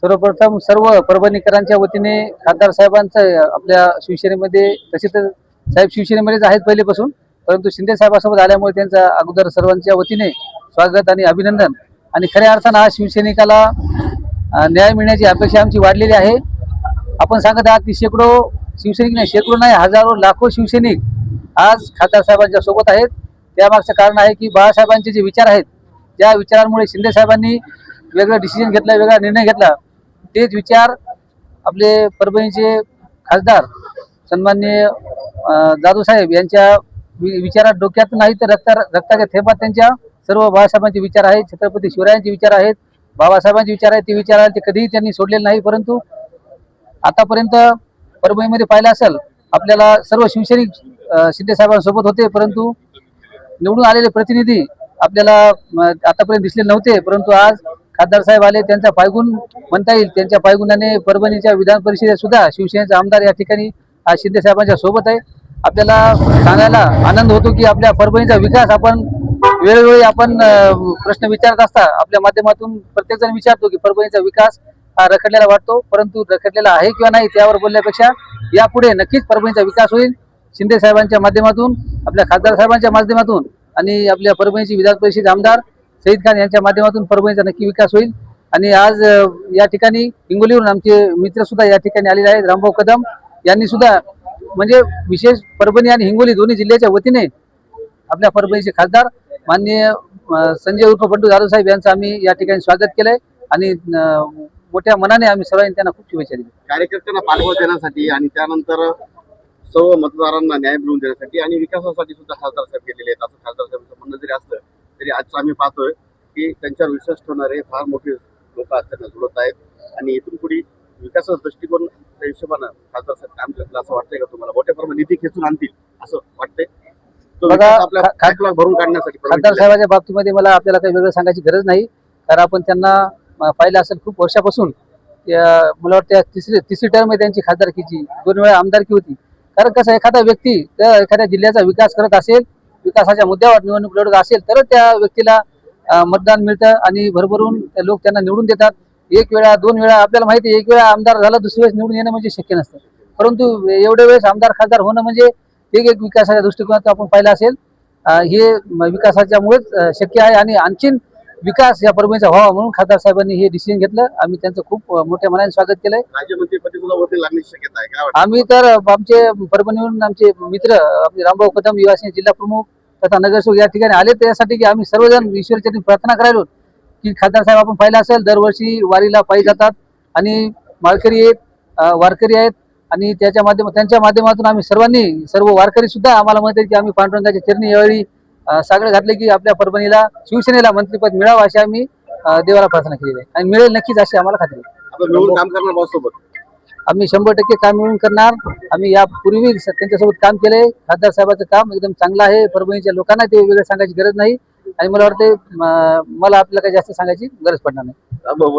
सर्वप्रथम सर्व परभणीकरांच्या वतीने खासदार साहेबांचं आपल्या शिवसेनेमध्ये, तसे तर साहेब शिवसेनेमध्येच आहेत पहिलेपासून, परंतु शिंदे साहेबांसोबत आल्यामुळे त्यांचा अगोदर सर्वांच्या वतीने स्वागत आणि अभिनंदन. आणि खऱ्या अर्थानं आज शिवसैनिकाला न्याय मिळण्याची अपेक्षा आमची वाढलेली आहे. आपण सांगत आहात की शेकडो शिवसैनिक नाही, शेकडो नाही, हजारो लाखो शिवसैनिक आज खासदार साहेबांच्या सोबत आहेत. त्यामागचं कारण आहे की बाळासाहेबांचे जे विचार आहेत, ज्या विचारांमुळे शिंदे साहेबांनी वेगळं डिसिजन घेतला, वेगळा निर्णय घेतला, तेच विचार आपले परभणीचे खासदार सन्माननीय जाधव साहेब यांच्या विचारात डोक्यात नाही तर रक्ताच्या थेंबात त्यांच्या सर्व बाळासाहेबांचे विचार आहेत, छत्रपती शिवरायांचे विचार आहेत, बाबासाहेबांचे विचार आहेत. ते विचार ते कधीही त्यांनी सोडलेले नाही. परंतु आतापर्यंत परभणीमध्ये पाहिलं असेल आपल्याला सर्व शिवसैनिक शिंदे साहेबांसोबत होते, परंतु निवडून आलेले प्रतिनिधी आपल्याला आतापर्यंत दिसले नव्हते. परंतु आज खासदार साहेब आले, त्यांचा पायगुण म्हणता येईल. त्यांच्या पायगुणाने परभणीच्या विधान परिषदेत सुद्धा शिवसेनेचा आमदार या ठिकाणी आज शिंदे साहेबांच्या सोबत आहे. आपल्याला सांगायला आनंद होतो की आपल्या परभणीचा विकास आपण वेळोवेळी आपण प्रश्न विचारत असता आपल्या माध्यमातून प्रत्येकजण विचारतो की परभणीचा विकास हा रखडलेला वाटतो, परंतु रखडलेला आहे किंवा नाही त्यावर बोलण्यापेक्षा यापुढे नक्कीच परभणीचा विकास होईल. शिंदे साहेबांच्या माध्यमातून, आपल्या खासदार साहेबांच्या माध्यमातून आणि आपल्या परभणीची विधान परिषद आमदार सईद खान यांच्या माध्यमातून परभणीचा नक्की विकास होईल. आणि आज या ठिकाणी हिंगोलीवरून आमचे मित्र सुद्धा या ठिकाणी आलेले आहेत. रामभाऊ कदम यांनी सुद्धा म्हणजे विशेष परभणी आणि हिंगोली दोन्ही जिल्ह्याच्या वतीने आपल्या परभणीचे खासदार माननीय संजय उर्फ बंडू जाधव साहेब यांचं आम्ही या ठिकाणी स्वागत केलंय आणि मोठ्या मनाने आम्ही सर्वांनी त्यांना खूप शुभेच्छा दिल्या. कार्यकर्त्यांना पाठबळ देण्यासाठी आणि त्यानंतर सर्व मतदारांना न्याय मिळवून देण्यासाठी आणि विकासासाठी सुद्धा खासदार साहेब गेलेले आहेत. असं खासदार साहेबांचं म्हणणं जरी असलं तरी आज आम्ही पाहतोय की त्यांच्यावर विश्वास ठेवणारे फार मोठे लोक आज त्यांना जुळत आहेत आणि इथून पुढे विकासाचा दृष्टिकोन त्या हिशोबानं खासदार साहेब काम करतील असं वाटतंय का तुम्हाला? मोठ्या प्रमाणात निधी खेचून आणतील असं वाटतंय? बघा, भरून काढण्यासाठी खासदार साहेबांच्या बाबतीमध्ये मला आपल्याला काही वेगळं सांगायची गरज नाही, कारण आपण त्यांना पाहिलं असेल खूप वर्षापासून. मला वाटतं तिसरी टर्म आहे त्यांची खासदारकीची, 2 वेळा आमदारकी होती. कारण कसं एखादा व्यक्ती त्या एखाद्या जिल्ह्याचा विकास करत असेल, विकासाच्या मुद्द्यावर निवडणूक लढत असेल तर त्या व्यक्तीला मतदान मिळतं आणि भरभरून लोक त्यांना निवडून देतात. 1 वेळा 2 वेळा आपल्याला माहिती आहे, 1 वेळा आमदार झाला दुसरी वेळेस निवडून येणं म्हणजे शक्य नसतं. परंतु एवढ्या वेळेस आमदार खासदार होणं म्हणजे एक विकासाच्या दृष्टिकोनातून आपण पाहिलं असेल हे विकासाच्यामुळेच शक्य आहे. आणि आणखीन विकास या परभणीचा व्हावा म्हणून खासदार साहेबांनी हे डिसिजन घेतलं. आम्ही त्यांचं खूप मोठ्या मनाने स्वागत केलंय. राज्यमंत्रीपदी सुद्धा होते लागण्याची शक्यता आहे काय? आम्ही तर आमचे परभणीहून आमचे मित्र आपले रामभाऊ कदम युवासेना जिल्हा प्रमुख तथा नगरसेवक या ठिकाणी आले त्यासाठी की आम्ही सर्वजण ईश्वरचरणी प्रार्थना करायलो की खासदार साहेब आपण पाहिलं असेल दरवर्षी वारीला पायी जातात आणि माळकरी आहेत, वारकरी आहेत आणि त्यांच्या माध्यमातून आम्ही सर्व वारकरी सुद्धा आम्हाला म्हणतात की आम्ही पांडुरंगाच्या चरणी यावेळी सागड घातले की आपल्या परभणीला शिवसेनेला मंत्रिपद मिळावं अशी आम्ही देवाला प्रार्थना केलेली आहे आणि मिळेल नक्कीच अशी आम्हाला खात्री आहे. मिळून काम करणार बॉससोबत आम्ही 100% काम मिळून करणार. आम्ही यापूर्वी त्यांच्यासोबत काम केलंय. खासदार साहेबांचं काम एकदम चांगलं आहे. परभणीच्या लोकांना ते वेगळं सांगायची गरज नाही आणि मला वाटतं मला आपल्याला काही जास्त सांगायची गरज पडणार नाही.